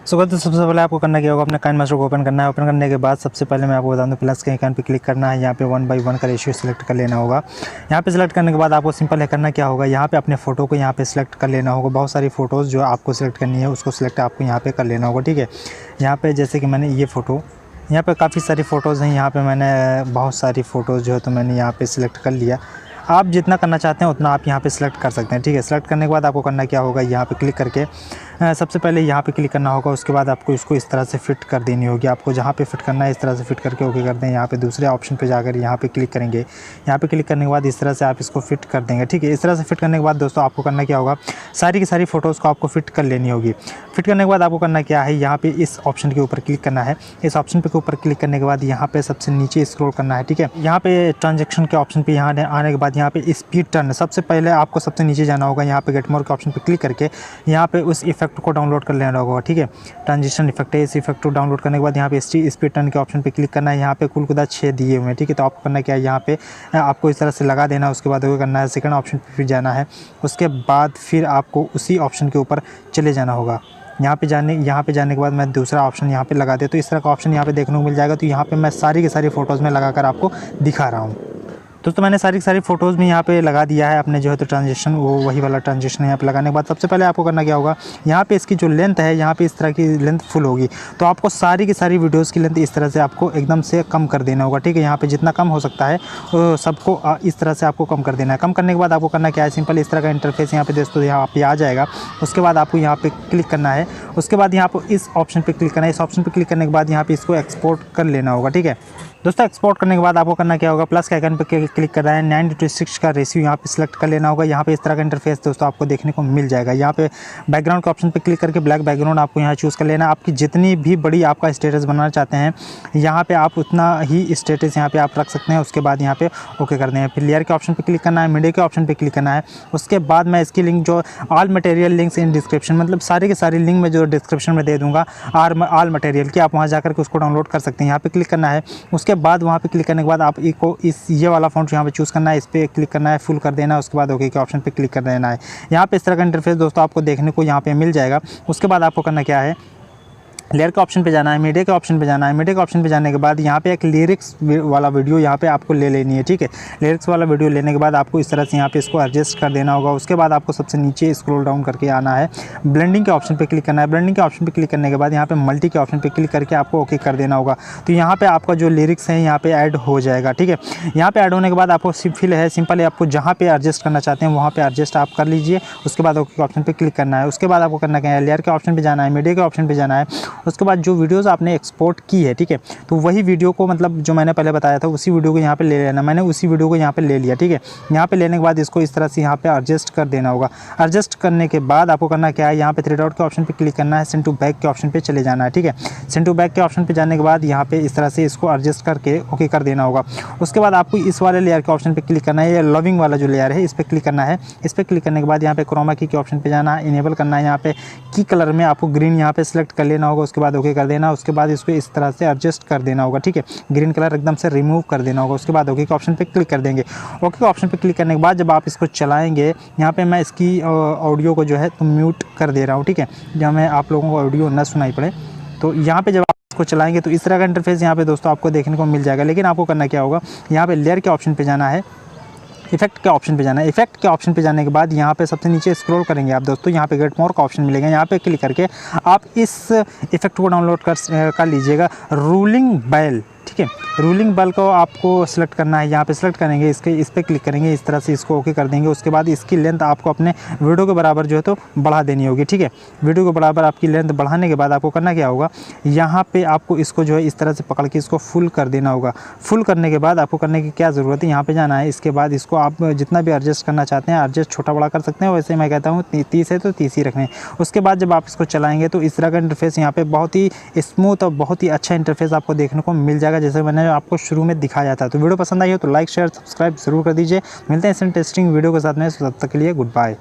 सो तो सबसे पहले आपको करना क्या होगा, अपने काइनमास्टर को ओपन करना है। ओपन करने के बाद सबसे पहले मैं आपको बता दूं, प्लस के आइकन पे क्लिक करना है। यहाँ पे 1:1 का रेशियो सिलेक्ट कर लेना होगा। यहाँ पे सिलेक्ट करने के बाद आपको सिंपल है करना क्या होगा, यहाँ पे अपने फ़ोटो को यहाँ पे सिलेक्ट कर लेना होगा। बहुत सारी फ़ोटोज़ जो आपको सिलेक्ट करनी है उसको सिलेक्ट आपको यहाँ पे कर लेना होगा, ठीक है। यहाँ पे जैसे कि मैंने ये फ़ोटो, यहाँ पे काफ़ी सारी फ़ोटोज़ हैं, यहाँ पे मैंने बहुत सारी फ़ोटोज़ जो है तो मैंने यहाँ पे सिलेक्ट कर लिया। आप जितना करना चाहते हैं उतना आप यहाँ पे सिलेक्ट कर सकते हैं, ठीक है। सिलेक्ट करने के बाद आपको करना क्या होगा, यहाँ पे क्लिक करके सबसे पहले यहाँ पे क्लिक करना होगा। उसके बाद आपको इसको इस तरह से फिट कर देनी होगी। आपको जहाँ पे फिट करना है इस तरह से फिट करके ओके कर दें। यहाँ पे दूसरे ऑप्शन पे जाकर यहाँ पे क्लिक करेंगे। यहाँ पे क्लिक करने के बाद इस तरह से आप इसको फिट कर देंगे, ठीक है। इस तरह से फिट करने के बाद दोस्तों आपको करना क्या होगा, सारी की सारी फ़ोटोज़ को आपको फिट कर लेनी होगी। फिट करने के बाद आपको करना क्या है, यहाँ पे इस ऑप्शन के ऊपर क्लिक करना है। इस ऑप्शन के ऊपर क्लिक करने के बाद यहाँ पे सबसे नीचे स्क्रॉल करना है, ठीक है। यहाँ पे ट्रांजैक्शन के ऑप्शन पे यहाँ आने के बाद यहाँ पे स्पीड टर्न, सबसे पहले आपको सबसे नीचे जाना होगा। यहाँ पे गेट मोर के ऑप्शन पे क्लिक करके यहाँ पे उस इफेक्ट को डाउनलोड कर लेना होगा, ठीक है। ट्रांजिशन इफेक्ट है, इस इफेक्ट को डाउनलोड करने के बाद यहाँ पे स्पीड टर्न के ऑप्शन पे क्लिक करना है। यहाँ पे कुल खुदा 6 दिए हुए हैं, ठीक है। तो आपको करना क्या है, यहाँ पे आपको इस तरह से लगा देना है। उसके बाद वो करना है, सेकंड ऑप्शन पे फिर जाना है। उसके बाद फिर आपको उसी ऑप्शन के ऊपर चले जाना होगा। यहाँ पे जाने के बाद मैं दूसरा ऑप्शन यहाँ पे लगा दे, तो इस तरह का ऑप्शन यहाँ पे देखने को मिल जाएगा। तो यहाँ पे मैं सारी की सारी फ़ोटोज़ में लगाकर आपको दिखा रहा हूँ। दोस्तों मैंने सारी की सारी फ़ोटोज़ में यहाँ पे लगा दिया है अपने जो है तो ट्रांजिशन, वो वही वाला ट्रांजिशन यहाँ पे लगाने के बाद सबसे पहले आपको करना क्या होगा, यहाँ पे इसकी जो लेंथ है, यहाँ पे इस तरह की लेंथ फुल होगी। तो आपको सारी की सारी वीडियोज़ की लेंथ इस तरह से आपको एकदम से कम कर देना होगा, ठीक है। यहाँ पे जितना कम हो सकता है सबको इस तरह से आपको कम कर देना है। कम करने के बाद आपको करना क्या है, सिंपल इस तरह का इंटरफेस यहाँ पे दोस्तों यहाँ पे आ जाएगा। उसके बाद आपको यहाँ पे क्लिक करना है। उसके बाद यहाँ पर इस ऑप्शन पर क्लिक करना है। इस ऑप्शन पर क्लिक करने के बाद यहाँ पे इसको एक्सपोर्ट कर लेना होगा, ठीक है। दोस्तों एक्सपोर्ट करने के बाद आपको करना क्या होगा, प्लस के आइकन पे क्लिक करना है। 9:6 का रेशियो यहाँ पे सिलेक्ट कर लेना होगा। यहाँ पे इस तरह का इंटरफेस दोस्तों आपको देखने को मिल जाएगा। यहाँ पे बैकग्राउंड के ऑप्शन पे क्लिक करके ब्लैक बैकग्राउंड आपको यहाँ चूज़ कर लेना है। आपकी जितनी भी बड़ी आपका स्टेटस बनाना चाहते हैं यहाँ पे आप उतना ही स्टेटस यहाँ पे आप रख सकते हैं। उसके बाद यहाँ पे ओके कर दें। फिर लेयर के ऑप्शन पर क्लिक करना है, मीडिया के ऑप्शन पर क्लिक करना है। उसके बाद मैं इसकी लिंक जो all material links in description, मतलब सारी की सारी लिंक मैं जो डिस्क्रिप्शन में दे दूँगा ऑल मटेरियल की, आप वहाँ जाकर के उसको डाउनलोड कर सकते हैं। यहाँ पर क्लिक करना है। उसके बाद वहाँ पे क्लिक करने के बाद आप ये वाला फॉन्ट यहाँ पे चूज़ करना है, इस पर क्लिक करना है, फुल कर देना है। उसके बाद ओके के ऑप्शन पे क्लिक कर देना है। यहाँ पे इस तरह का इंटरफेस दोस्तों आपको देखने को यहाँ पे मिल जाएगा। उसके बाद आपको करना क्या है, लेयर के ऑप्शन पे जाना है, मीडिया के ऑप्शन पे जाना है। मीडिया के ऑप्शन पे जाने के बाद यहाँ पे एक लिरिक्स वाला वीडियो यहाँ पे आपको ले लेनी है, ठीक है। लिरिक्स वाला वीडियो लेने के बाद आपको इस तरह से यहाँ पे इसको एडजस्ट कर देना होगा। उसके बाद आपको सबसे नीचे स्क्रॉल डाउन करके आना है, ब्लेंडिंग के ऑप्शन पे क्लिक करना है। ब्लेंडिंग के ऑप्शन पे क्लिक करने के बाद यहाँ पे मल्टी के ऑप्शन पे क्लिक करके आपको ओके कर देना होगा। तो यहाँ पे आपका जो लिरिक्स है यहाँ पे ऐड हो जाएगा, ठीक है। यहाँ पे ऐड होने के बाद आपको सिंपल है आपको जहाँ पे एडजस्ट करना चाहते हैं वहाँ पे एडजस्ट आप कर लीजिए। उसके बाद ओके के ऑप्शन पे क्लिक करना है। उसके बाद आपको करना क्या है, लेयर के ऑप्शन पे जाना है, मीडिया के ऑप्शन पे जाना है। उसके बाद जो वीडियोज़ आपने एक्सपोर्ट की है, ठीक है, तो वही वीडियो को, मतलब जो मैंने पहले बताया था उसी वीडियो को यहाँ पे ले लेना। मैंने उसी वीडियो को यहाँ पे ले लिया, ठीक है। यहाँ पे लेने के बाद इसको इस तरह से यहाँ पे एडजस्ट कर देना होगा। एडजस्ट करने के बाद आपको करना क्या है, यहाँ पे 3 डॉट के ऑप्शन पे क्लिक करना है, सेंड टू बैक के ऑप्शन पे चले जाना है, ठीक है। सेंड टू बैक के ऑप्शन पे जाने के बाद यहाँ पे इस तरह से इसको एडजस्ट करके ओके कर देना होगा। उसके बाद आपको इस वाले लेयर के ऑप्शन पे क्लिक करना है, ये लविंग वाला जो लेयर है इस पर क्लिक करना है। इस पर क्लिक करने के बाद यहाँ पे क्रोमा की के ऑप्शन पे जाना है, इनेबल करना है। यहाँ पे की कलर में आपको ग्रीन यहाँ पे सिलेक्ट कर लेना होगा। उसके बाद ओके कर देना। उसके बाद इसको इस तरह से एडजस्ट कर देना होगा, ठीक है। ग्रीन कलर एकदम से रिमूव कर देना होगा। उसके बाद ओके के ऑप्शन पे क्लिक कर देंगे। ओके के ऑप्शन पे क्लिक करने के बाद जब आप इसको चलाएंगे, यहाँ पे मैं इसकी ऑडियो को जो है तो म्यूट कर दे रहा हूँ, ठीक है, जब मैं आप लोगों को ऑडियो ना सुनाई पड़े। तो यहाँ पे जब आप इसको चलाएंगे तो इस तरह का इंटरफेस यहाँ पे दोस्तों आपको देखने को मिल जाएगा। लेकिन आपको करना क्या होगा, यहाँ पे लेयर के ऑप्शन पे जाना है, इफेक्ट के ऑप्शन पे जाना है। इफेक्ट के ऑप्शन पे जाने के बाद यहाँ पे सबसे नीचे स्क्रॉल करेंगे आप दोस्तों, यहाँ पे गेट मोर का ऑप्शन मिलेगा। यहाँ पे क्लिक करके आप इस इफेक्ट को डाउनलोड कर लीजिएगा, रूलिंग बेल, ठीक है। रूलिंग बेल को आपको सिलेक्ट करना है। यहाँ पे सिलेक्ट करेंगे, इस पर क्लिक करेंगे, इस तरह से इसको ओके कर देंगे। उसके बाद इसकी लेंथ आपको अपने वीडियो के बराबर जो है तो बढ़ा देनी होगी, ठीक है। वीडियो के बराबर आपकी लेंथ बढ़ाने के बाद आपको करना क्या होगा, यहाँ पे आपको इसको जो है इस तरह से पकड़ के इसको फुल कर देना होगा। फुल करने के बाद आपको करने की क्या ज़रूरत है, यहाँ पे जाना है। इसके बाद इसको आप जितना भी एडजस्ट करना चाहते हैं एडजस्ट छोटा बड़ा कर सकते हैं। वैसे मैं कहता हूँ 30 है तो 30 ही रखने। उसके बाद जब आप इसको चलाएँगे तो इस तरह का इंटरफेस यहाँ पे बहुत ही स्मूथ और बहुत ही अच्छा इंटरफेस आपको देखने को मिल जाएगा, जैसे मैंने आपको शुरू में दिखाया था। तो वीडियो पसंद आई हो तो लाइक शेयर सब्सक्राइब जरूर कर दीजिए। मिलते हैं इस इंटरेस्टिंग वीडियो के साथ में, तब तक के लिए गुड बाय।